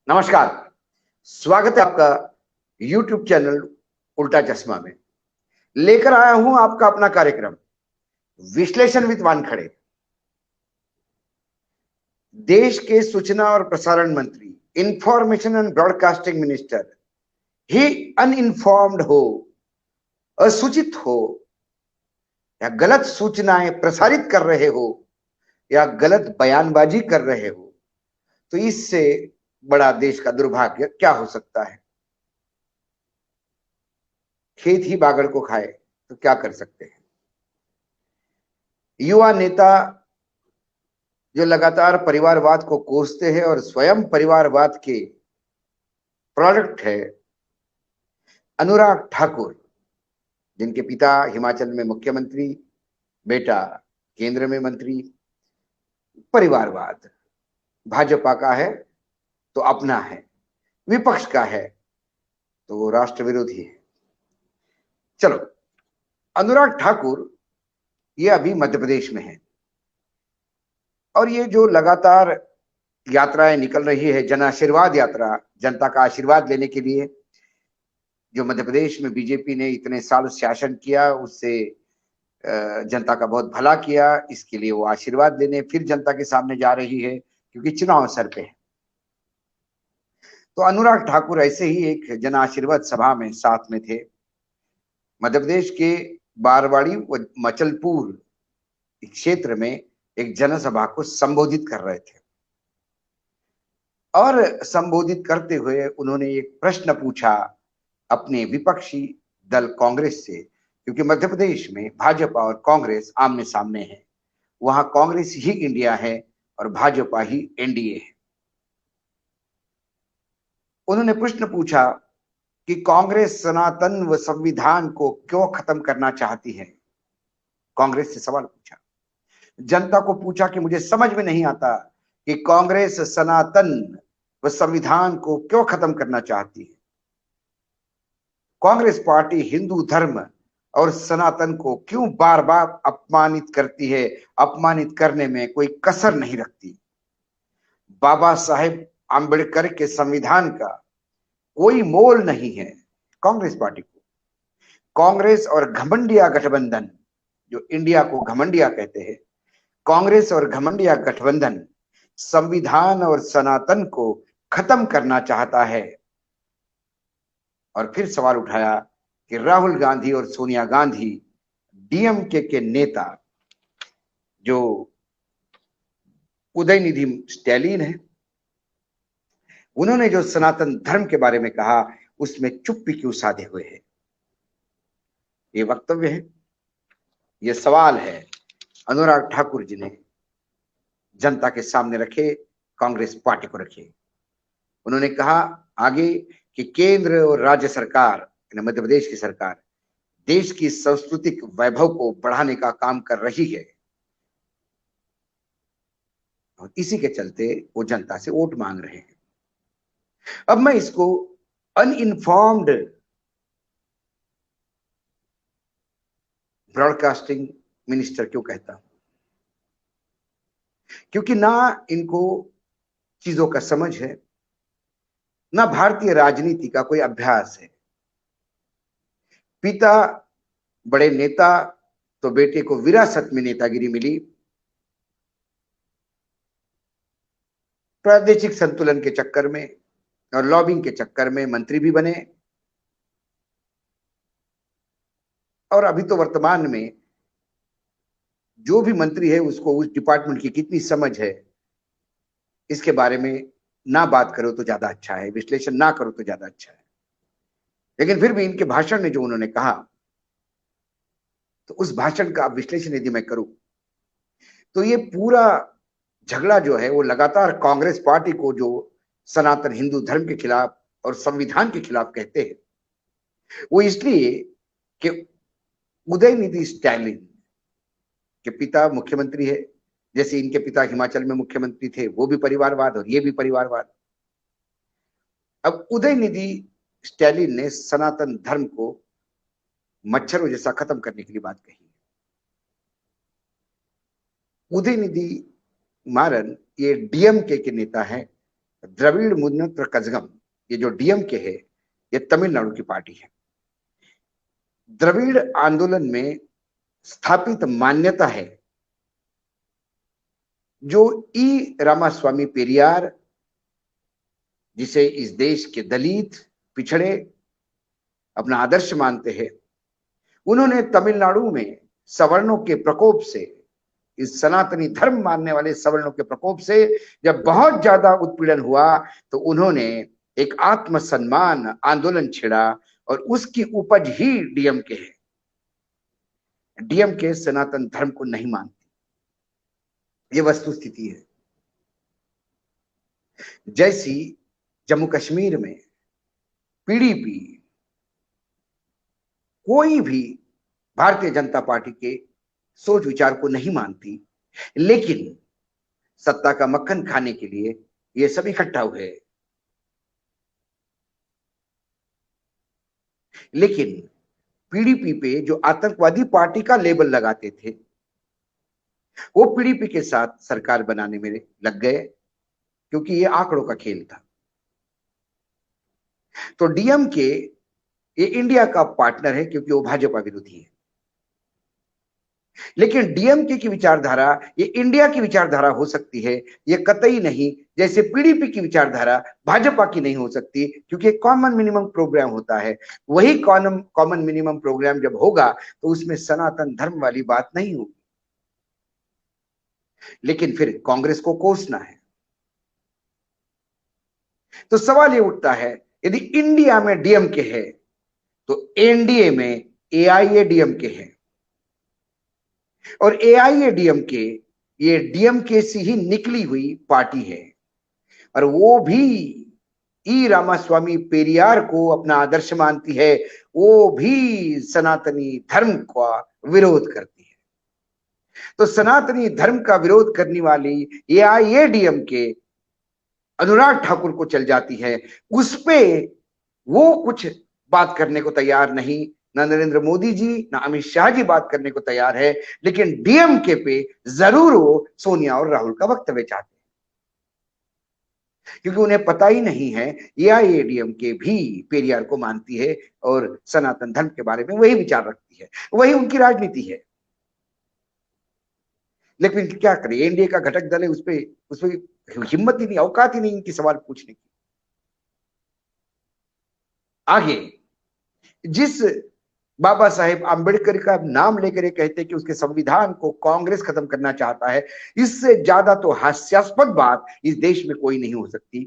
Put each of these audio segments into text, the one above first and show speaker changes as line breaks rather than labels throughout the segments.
नमस्कार। स्वागत है आपका YouTube चैनल उल्टा चश्मा में। लेकर आया हूं आपका अपना कार्यक्रम विश्लेषण विद वानखड़े। देश के सूचना और प्रसारण मंत्री, information and broadcasting minister he uninformed हो, असूचित हो या गलत सूचनाएं प्रसारित कर रहे हो या गलत बयानबाजी कर रहे हो, तो इससे बड़ा देश का दुर्भाग्य क्या हो सकता है। खेत ही बागड़ को खाए तो क्या कर सकते हैं। युवा नेता जो लगातार परिवारवाद को कोसते हैं और स्वयं परिवारवाद के प्रोडक्ट है, अनुराग ठाकुर, जिनके पिता हिमाचल में मुख्यमंत्री, बेटा केंद्र में मंत्री। परिवारवाद भाजपा का है तो अपना है, विपक्ष का है तो वो राष्ट्र विरोधी है। चलो, अनुराग ठाकुर ये अभी मध्य प्रदेश में है और ये जो लगातार यात्राएं निकल रही है, जन आशीर्वाद यात्रा, जनता का आशीर्वाद लेने के लिए, जो मध्य प्रदेश में बीजेपी ने इतने साल शासन किया, उससे जनता का बहुत भला किया, इसके लिए वो आशीर्वाद लेने फिर जनता के सामने जा रही है क्योंकि चुनाव सर पे है। तो अनुराग ठाकुर ऐसे ही एक जन आशीर्वाद सभा में साथ में थे। मध्य प्रदेश के बारवाड़ी व मचलपुर क्षेत्र में एक जनसभा को संबोधित कर रहे थे और संबोधित करते हुए उन्होंने एक प्रश्न पूछा अपने विपक्षी दल कांग्रेस से, क्योंकि मध्य प्रदेश में भाजपा और कांग्रेस आमने सामने है। वहां कांग्रेस ही इंडिया है और भाजपा ही एनडीए है। उन्होंने प्रश्न पूछा कि कांग्रेस सनातन व संविधान को क्यों खत्म करना चाहती है। कांग्रेस से सवाल पूछा, जनता को पूछा कि मुझे समझ में नहीं आता कि कांग्रेस सनातन व संविधान को क्यों खत्म करना चाहती है। कांग्रेस पार्टी हिंदू धर्म और सनातन को क्यों बार बार अपमानित करती है, अपमानित करने में कोई कसर नहीं रखती। बाबा साहेब आंबेडकर के संविधान का कोई मोल नहीं है कांग्रेस पार्टी को। कांग्रेस और घमंडिया गठबंधन, जो इंडिया को घमंडिया कहते हैं, कांग्रेस और घमंडिया गठबंधन संविधान और सनातन को खत्म करना चाहता है। और फिर सवाल उठाया कि राहुल गांधी और सोनिया गांधी, डीएमके के नेता जो उदयनिधि स्टैलिन है, उन्होंने जो सनातन धर्म के बारे में कहा उसमें चुप्पी क्यों साधे हुए है। ये वक्तव्य है, ये सवाल है अनुराग ठाकुर जी ने जनता के सामने रखे, कांग्रेस पार्टी को रखे। उन्होंने कहा आगे कि केंद्र और राज्य सरकार, मध्य प्रदेश की सरकार, देश की सांस्कृतिक वैभव को बढ़ाने का काम कर रही है और इसी के चलते वो जनता से वोट मांग रहे हैं। अब मैं इसको अनइन्फॉर्म्ड ब्रॉडकास्टिंग मिनिस्टर क्यों कहता हूं, क्योंकि ना इनको चीजों का समझ है, ना भारतीय राजनीति का कोई अभ्यास है। पिता बड़े नेता तो बेटे को विरासत में नेतागिरी मिली, प्रादेशिक संतुलन के चक्कर में और लॉबिंग के चक्कर में मंत्री भी बने और अभी तो वर्तमान में जो भी मंत्री है उसको उस डिपार्टमेंट की कितनी समझ है इसके बारे में ना बात करो तो ज्यादा अच्छा है, विश्लेषण ना करो तो ज्यादा अच्छा है। लेकिन फिर भी इनके भाषण में जो उन्होंने कहा, तो उस भाषण का विश्लेषण यदि मैं करूं तो ये पूरा झगड़ा जो है वो लगातार कांग्रेस पार्टी को, जो सनातन हिंदू धर्म के खिलाफ और संविधान के खिलाफ कहते हैं, वो इसलिए कि उदयनिधि स्टैलिन के पिता मुख्यमंत्री है, जैसे इनके पिता हिमाचल में मुख्यमंत्री थे, वो भी परिवारवाद और ये भी परिवारवाद। अब उदयनिधि स्टैलिन ने सनातन धर्म को मच्छरों जैसा खत्म करने के लिए बात कही। उदयनिधि मारन ये डीएमके के नेता हैं द्रविड़ मुन्नेत्र कझगम, ये जो डीएमके है, ये तमिलनाडु की पार्टी है। द्रविड़ आंदोलन में स्थापित मान्यता है जो ई रामास्वामी पेरियार, जिसे इस देश के दलित पिछड़े अपना आदर्श मानते हैं, उन्होंने तमिलनाडु में सवर्णों के प्रकोप से, इस सनातनी धर्म मानने वाले सवर्णों के प्रकोप से जब बहुत ज्यादा उत्पीड़न हुआ तो उन्होंने एक आत्मसम्मान आंदोलन छेड़ा और उसकी उपज ही डीएमके है। डीएमके सनातन धर्म को नहीं मानती, ये वस्तु स्थिति है। जैसी जम्मू कश्मीर में पीडीपी कोई भी भारतीय जनता पार्टी के सोच विचार को नहीं मानती, लेकिन सत्ता का मक्खन खाने के लिए ये सब इकट्ठा हुए। लेकिन पीडीपी पे जो आतंकवादी पार्टी का लेबल लगाते थे, वो पीडीपी के साथ सरकार बनाने में लग गए, क्योंकि ये आंकड़ों का खेल था। तो डीएमके ये इंडिया का पार्टनर है क्योंकि वो भाजपा विरोधी है। लेकिन डीएमके की विचारधारा ये इंडिया की विचारधारा हो सकती है, ये कतई नहीं जैसे पीडीपी की विचारधारा भाजपा की नहीं हो सकती, क्योंकि कॉमन मिनिमम प्रोग्राम होता है। वही कॉमन मिनिमम प्रोग्राम जब होगा तो उसमें सनातन धर्म वाली बात नहीं होगी। लेकिन फिर कांग्रेस को कोसना है, तो सवाल ये उठता है, यदि इंडिया में डीएमके है तो एनडीए में एआईएडीएमके है, और एआईएडीएमके ये डीएमके से ही निकली हुई पार्टी है, और वो भी ई रामास्वामी पेरियार को अपना आदर्श मानती है, वो भी सनातनी धर्म का विरोध करती है। तो सनातनी धर्म का विरोध करने वाली एआईएडीएमके अनुराग ठाकुर को चल जाती है, उस पे वो कुछ बात करने को तैयार नहीं, ना नरेंद्र मोदी जी ना अमित शाह जी बात करने को तैयार है, लेकिन डीएमके पे जरूर वो सोनिया और राहुल का वक्तव्य चाहते हैं, क्योंकि उन्हें पता ही नहीं है एआईएडीएमके भी पेरियार को मानती है और सनातन धर्म के बारे में वही विचार रखती है, वही उनकी राजनीति है। लेकिन क्या करें, एनडीए का घटक दल है, उसपे हिम्मत ही नहीं, औकात ही नहीं इनकी सवाल पूछने की। आगे जिस बाबा साहेब आंबेडकर का नाम लेकर कहते कि उसके संविधान को कांग्रेस खत्म करना चाहता है, इससे ज्यादा तो हास्यास्पद बात इस देश में कोई नहीं हो सकती,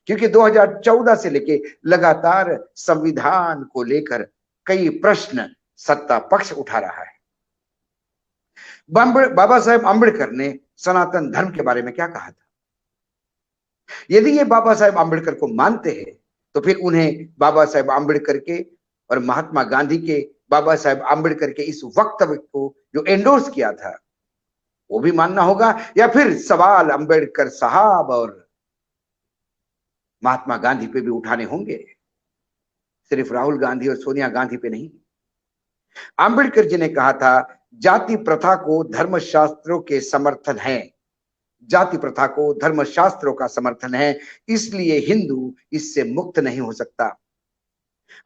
क्योंकि 2014 से लेके लगातार संविधान को लेकर कई प्रश्न सत्ता पक्ष उठा रहा है। बाबा साहेब आंबेडकर ने सनातन धर्म के बारे में क्या कहा था? यदि ये बाबा साहेब आंबेडकर को मानते हैं तो फिर उन्हें बाबा साहेब आंबेडकर के और महात्मा गांधी के बाबा साहेब आंबेडकर के इस वक्तव्य को जो एंडोर्स किया था वो भी मानना होगा, या फिर सवाल अंबेडकर साहब और महात्मा गांधी पे भी उठाने होंगे, सिर्फ राहुल गांधी और सोनिया गांधी पे नहीं। आंबेडकर जी ने कहा था, जाति प्रथा को धर्मशास्त्रों के समर्थन है, जाति प्रथा को धर्मशास्त्रों का समर्थन है, इसलिए हिंदू इससे मुक्त नहीं हो सकता,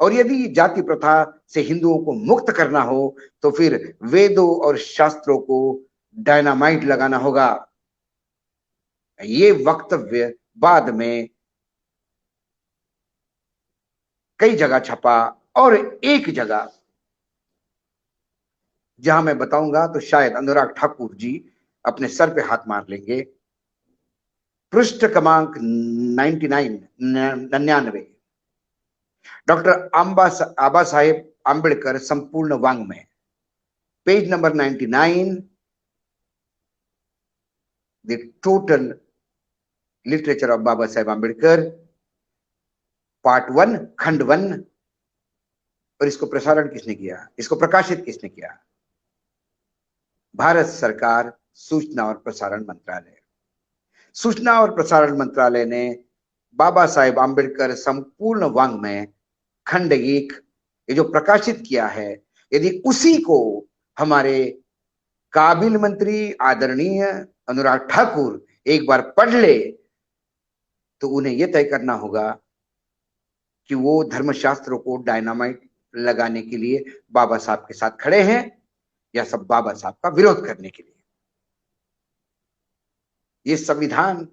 और यदि जाति प्रथा से हिंदुओं को मुक्त करना हो तो फिर वेदों और शास्त्रों को डायनामाइट लगाना होगा। ये वक्तव्य बाद में कई जगह छपा, और एक जगह जहां मैं बताऊंगा तो शायद अनुराग ठाकुर जी अपने सर पे हाथ मार लेंगे। पृष्ठ क्रमांक 99 डॉक्टर आबा साहेब आंबेडकर संपूर्ण वाङ्मय, page number 99, the total literature of Baba Saheb Ambedkar, part 1 खंड 1। और इसको प्रसारण किसने किया, इसको प्रकाशित किसने किया? भारत सरकार सूचना और प्रसारण मंत्रालय। सूचना और प्रसारण मंत्रालय ने बाबा साहेब आंबेडकर संपूर्ण वाङ्मय खंड 1 ये जो प्रकाशित किया है, यदि उसी को हमारे काबिल मंत्री आदरणीय अनुराग ठाकुर एक बार पढ़ ले तो उन्हें यह तय करना होगा कि वो धर्मशास्त्रों को डायनामाइट लगाने के लिए बाबा साहब के साथ खड़े हैं या सब बाबा साहब का विरोध करने के लिए। ये संविधान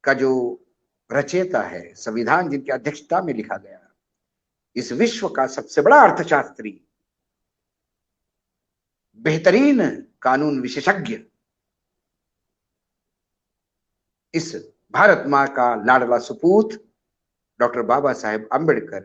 का जो रचयिता है, संविधान जिनकी अध्यक्षता में लिखा गया, इस विश्व का सबसे बड़ा अर्थशास्त्री, बेहतरीन कानून विशेषज्ञ, इस भारत मां का लाडला सुपूत डॉक्टर बाबा साहेब आंबेडकर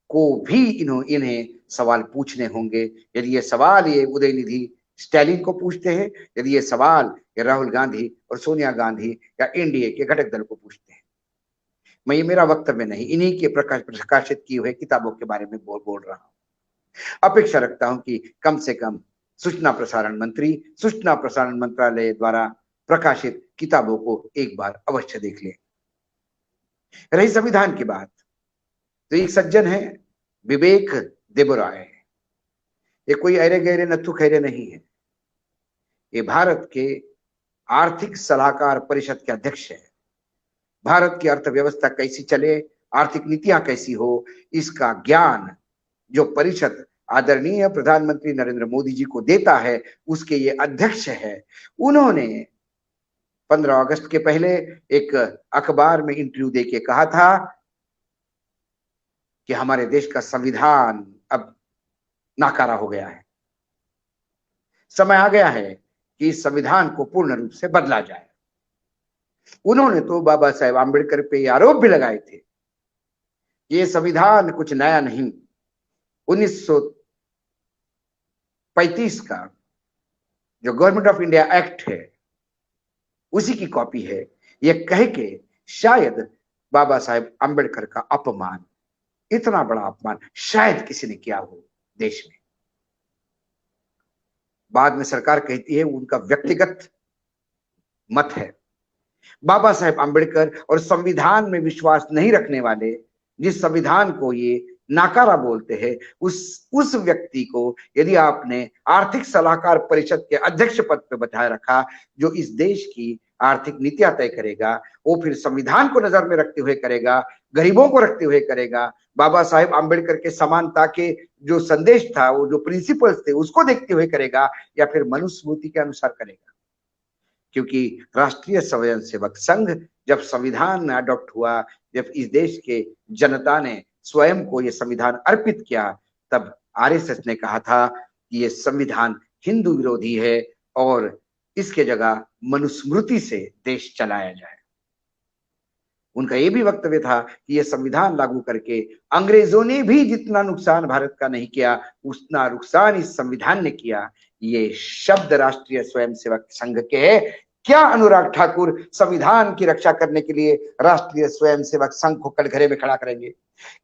को भी इन्हें सवाल पूछने होंगे। यदि ये सवाल ये उदयनिधि स्टैलिन को पूछते हैं, यदि ये सवाल ये राहुल गांधी और सोनिया गांधी या एनडीए के घटक दल को पूछते हैं। मैं ये मेरा वक्तव्य नहीं, इन्हीं के प्रकाशित किए हुए किताबों के बारे में बोल रहा हूं। अपेक्षा रखता हूं कि कम से कम सूचना प्रसारण मंत्रालय द्वारा प्रकाशित किताबों को एक बार अवश्य देख लें। रही संविधान की बात, तो एक सज्जन है विवेक देबराय। ये कोई अरे गहरे नथु खैरे नहीं है, ये भारत के आर्थिक सलाहकार परिषद के अध्यक्ष है। भारत की अर्थव्यवस्था कैसी चले, आर्थिक नीतियां कैसी हो, इसका ज्ञान जो परिषद आदरणीय प्रधानमंत्री नरेंद्र मोदी जी को देता है, उसके ये अध्यक्ष है। उन्होंने 15 अगस्त के पहले एक अखबार में इंटरव्यू देके कहा था कि हमारे देश का संविधान अब नाकारा हो गया है, समय आ गया है कि इस संविधान को पूर्ण रूप से बदला जाए। उन्होंने तो बाबा साहेब आंबेडकर पे आरोप भी लगाए थे, ये संविधान कुछ नया नहीं, 1935 का जो गवर्नमेंट ऑफ इंडिया एक्ट है उसी की कॉपी है। यह कह के शायद बाबा साहेब आंबेडकर का अपमान, इतना बड़ा अपमान शायद किसी ने किया हो देश में। बाद में सरकार कहती है उनका व्यक्तिगत मत है। बाबा साहेब आंबेडकर और संविधान में विश्वास नहीं रखने वाले, जिस संविधान को ये नाकारा बोलते हैं, उस व्यक्ति को यदि आपने आर्थिक सलाहकार परिषद के अध्यक्ष पद पर बैठाए रखा, जो इस देश की आर्थिक नीतियां तय करेगा, वो फिर संविधान को नजर में रखते हुए करेगा, गरीबों को रखते हुए करेगा, बाबा साहेब आंबेडकर के समानता के जो संदेश था, वो जो प्रिंसिपल्स थे, उसको देखते हुए करेगा, या फिर मनुस्मृति के अनुसार करेगा। क्योंकि राष्ट्रीय स्वयंसेवक संघ जब संविधान में अडॉप्ट हुआ, जब इस देश के जनता ने स्वयं को यह संविधान अर्पित किया, तब आरएसएस ने कहा था कि यह संविधान हिंदू विरोधी है और इसके जगह मनुस्मृति से देश चलाया जाए। उनका यह भी वक्तव्य था कि यह संविधान लागू करके अंग्रेजों ने भी जितना नुकसान भारत का नहीं किया, उतना नुकसान इस संविधान ने किया। ये शब्द राष्ट्रीय स्वयंसेवक संघ के है। क्या अनुराग ठाकुर संविधान की रक्षा करने के लिए राष्ट्रीय स्वयंसेवक संघ को कटघरे में खड़ा करेंगे?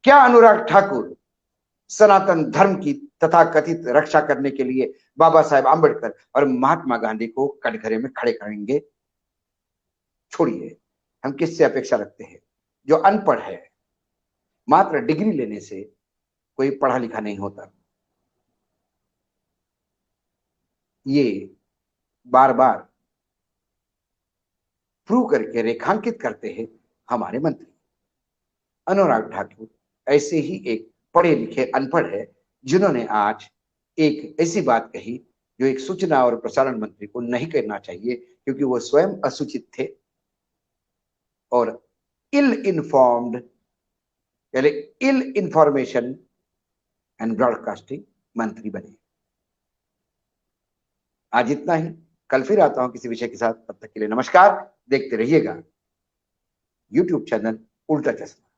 क्या अनुराग ठाकुर सनातन धर्म की तथाकथित रक्षा करने के लिए बाबा साहेब आंबेडकर और महात्मा गांधी को कटघरे में खड़े करेंगे? छोड़िए, हम किससे अपेक्षा रखते हैं? जो अनपढ़ है, मात्र डिग्री लेने से कोई पढ़ा लिखा नहीं होता। ये बार बार प्रूव करके रेखांकित करते हैं हमारे मंत्री। अनुराग ठाकुर ऐसे ही एक पढ़े लिखे अनपढ़ है, जिन्होंने आज एक ऐसी बात कही जो एक सूचना और प्रसारण मंत्री को नहीं करना चाहिए, क्योंकि वो स्वयं असूचित थे और इल इन्फॉर्म्ड यानी इल इंफॉर्मेशन एंड ब्रॉडकास्टिंग मंत्री बने। आज इतना ही, कल फिर आता हूं किसी विषय के साथ। तब तक के लिए नमस्कार। देखते रहिएगा YouTube चैनल उल्टा चश्मा।